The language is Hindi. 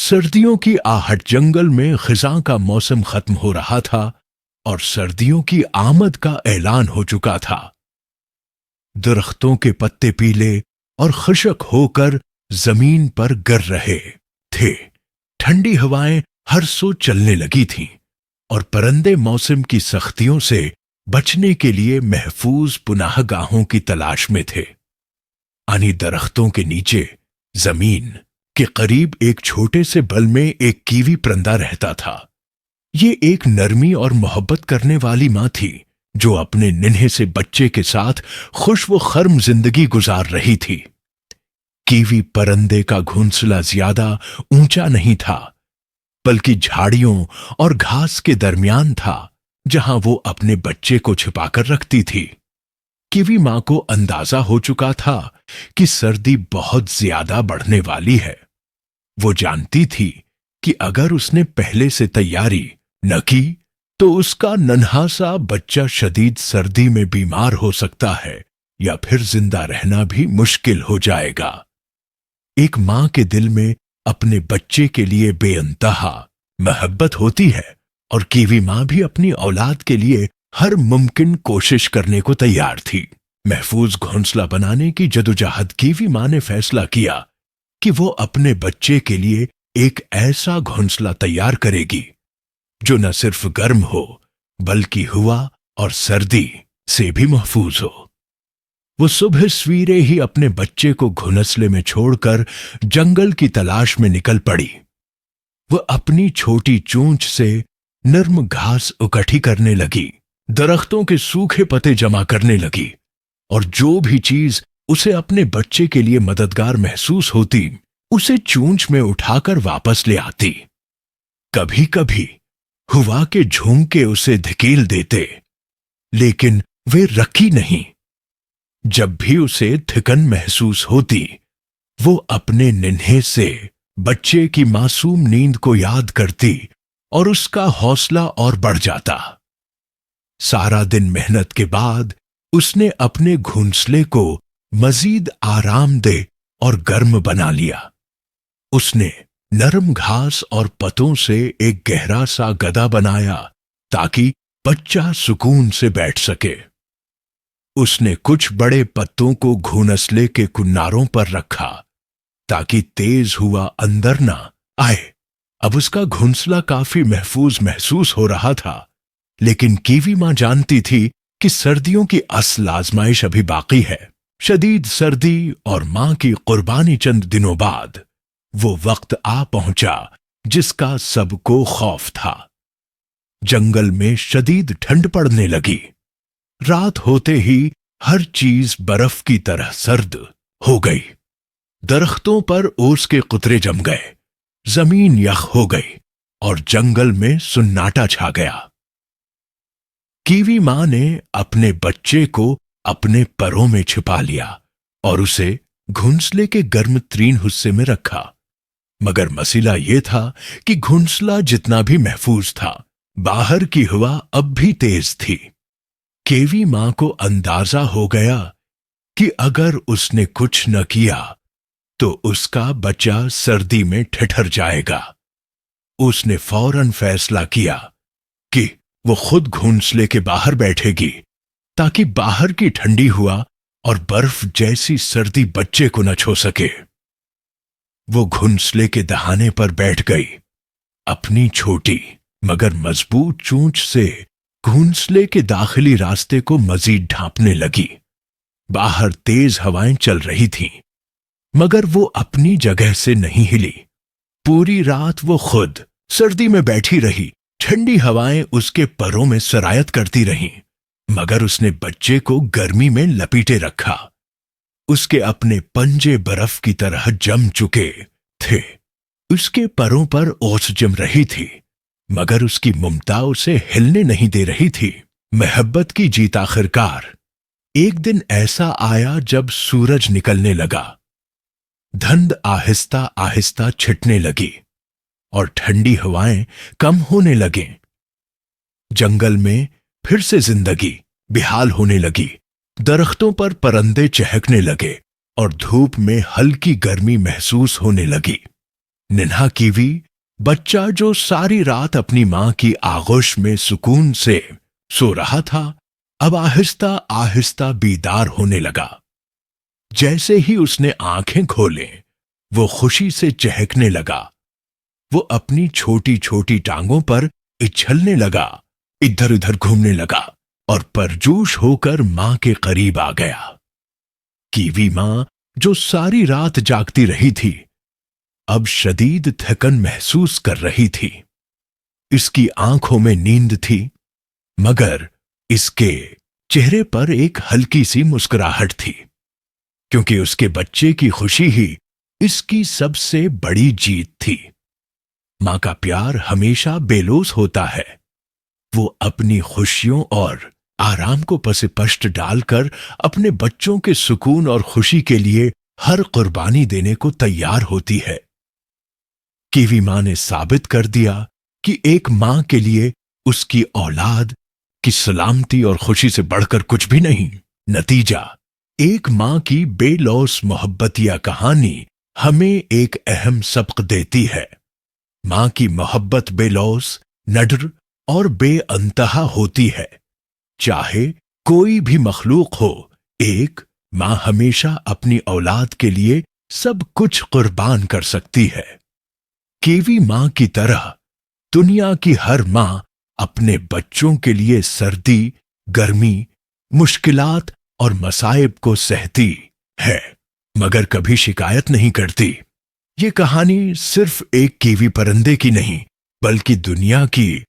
सर्दियों की आहट जंगल में खिज़ां का मौसम खत्म हो रहा था और सर्दियों की आमद का ऐलान हो चुका था। दरख्तों के पत्ते पीले और खुशक होकर जमीन पर गिर रहे थे। ठंडी हवाएं हर सो चलने लगी थीं और परिंदे मौसम की सख्तियों से बचने के लिए महफूज पुनाहगाहों की तलाश में थे। आनी दरख्तों के नीचे जमीन के करीब एक छोटे से बल में एक कीवी परिंदा रहता था। ये एक नरमी और मोहब्बत करने वाली माँ थी जो अपने नन्हे से बच्चे के साथ खुश व खर्म जिंदगी गुजार रही थी। कीवी परिंदे का घोंसला ज्यादा ऊंचा नहीं था, बल्कि झाड़ियों और घास के दरमियान था, जहां वो अपने बच्चे को छिपाकर रखती थी। कीवी मां को अंदाजा हो चुका था कि सर्दी बहुत ज्यादा बढ़ने वाली है। वो जानती थी कि अगर उसने पहले से तैयारी न की तो उसका नन्हा सा बच्चा शदीद सर्दी में बीमार हो सकता है या फिर जिंदा रहना भी मुश्किल हो जाएगा। एक मां के दिल में अपने बच्चे के लिए बेअंतहा मोहब्बत होती है और कीवी मां भी अपनी औलाद के लिए हर मुमकिन कोशिश करने को तैयार थी। महफूज घोंसला बनाने की जदोजहद कीवी मां ने फैसला किया कि वो अपने बच्चे के लिए एक ऐसा घोंसला तैयार करेगी जो न सिर्फ गर्म हो बल्कि हवा और सर्दी से भी महफूज हो। वो सुबह सवेरे ही अपने बच्चे को घोंसले में छोड़कर जंगल की तलाश में निकल पड़ी। वो अपनी छोटी चोंच से नर्म घास इकट्ठी करने लगी, दरख्तों के सूखे पत्ते जमा करने लगी और जो भी चीज उसे अपने बच्चे के लिए मददगार महसूस होती उसे चोंच में उठाकर वापस ले आती। कभी कभी हवा के झोंके उसे धकेल देते, लेकिन वे रखी नहीं। जब भी उसे थिकन महसूस होती, वो अपने नन्हे से बच्चे की मासूम नींद को याद करती और उसका हौसला और बढ़ जाता। सारा दिन मेहनत के बाद उसने अपने घोंसले को मजीद आरामदेह और गर्म बना लिया। उसने नरम घास और पतों से एक गहरा सा गदा बनाया ताकि बच्चा सुकून से बैठ सके। उसने कुछ बड़े पत्तों को घोंसले के किनारों पर रखा ताकि तेज हवा अंदर ना आए। अब उसका घोंसला काफी महफूज महसूस हो रहा था, लेकिन कीवी मां जानती थी कि सर्दियों की असल आजमाइश अभी बाकी है। शदीद सर्दी और मां की कुर्बानी चंद दिनों बाद वो वक्त आ पहुंचा जिसका सबको खौफ था। जंगल में शदीद ठंड पड़ने लगी। रात होते ही हर चीज बर्फ की तरह सर्द हो गई। दरख्तों पर ओस के कुतरे जम गए, जमीन यख हो गई और जंगल में सुन्नाटा छा गया। कीवी मां ने अपने बच्चे को अपने परों में छिपा लिया और उसे घोंसले के गर्म तरीन हिस्से में रखा। मगर मसला यह था कि घोंसला जितना भी महफूज था, बाहर की हवा अब भी तेज थी। कीवी मां को अंदाजा हो गया कि अगर उसने कुछ न किया तो उसका बच्चा सर्दी में ठिठुर जाएगा। उसने फौरन फैसला किया कि वो खुद घोंसले के बाहर बैठेगी ताकि बाहर की ठंडी हवा और बर्फ जैसी सर्दी बच्चे को न छू सके। वो घोंसले के दहाने पर बैठ गई, अपनी छोटी मगर मजबूत चोंच से घोंसले के दाखिली रास्ते को मजीद ढांपने लगी। बाहर तेज हवाएं चल रही थीं, मगर वो अपनी जगह से नहीं हिली। पूरी रात वो खुद सर्दी में बैठी रही। ठंडी हवाएं उसके परों में सरायत करती रहीं, मगर उसने बच्चे को गर्मी में लपेटे रखा। उसके अपने पंजे बर्फ की तरह जम चुके थे। उसके परों पर ओस जम रही थी, मगर उसकी ममता उसे हिलने नहीं दे रही थी। मोहब्बत की जीत आखिरकार एक दिन ऐसा आया जब सूरज निकलने लगा। धुंध आहिस्ता आहिस्ता छिटने लगी और ठंडी हवाएं कम होने लगें। जंगल में फिर से जिंदगी बेहाल होने लगी। दरख्तों पर परिंदे चहकने लगे और धूप में हल्की गर्मी महसूस होने लगी। निन्हा कीवी बच्चा जो सारी रात अपनी मां की आगोश में सुकून से सो रहा था, अब आहिस्ता आहिस्ता बीदार होने लगा। जैसे ही उसने आंखें खोले, वो खुशी से चहकने लगा। वो अपनी छोटी छोटी टांगों पर इछलने लगा, इधर उधर घूमने लगा और परजोश होकर मां के करीब आ गया। कीवी मां, जो सारी रात जागती रही थी, अब शदीद थकन महसूस कर रही थी। इसकी आंखों में नींद थी, मगर इसके चेहरे पर एक हल्की सी मुस्कुराहट थी, क्योंकि उसके बच्चे की खुशी ही इसकी सबसे बड़ी जीत थी। मां का प्यार हमेशा बेलौस होता है। वो अपनी खुशियों और आराम को पसे-पश्त डालकर अपने बच्चों के सुकून और खुशी के लिए हर कुर्बानी देने को तैयार होती है। कीवी मां ने साबित कर दिया कि एक मां के लिए उसकी औलाद की सलामती और खुशी से बढ़कर कुछ भी नहीं। नतीजा, एक मां की बेलौस मोहब्बतिया कहानी हमें एक अहम सबक देती है। मां की मोहब्बत बेलौस, नडर और बेअंतहा होती है। चाहे कोई भी मखलूक हो, एक मां हमेशा अपनी औलाद के लिए सब कुछ कुर्बान कर सकती है। कीवी मां की तरह दुनिया की हर मां अपने बच्चों के लिए सर्दी, गर्मी, मुश्किलात और मसाइब को सहती है, मगर कभी शिकायत नहीं करती। ये कहानी सिर्फ एक कीवी परिंदे की नहीं, बल्कि दुनिया की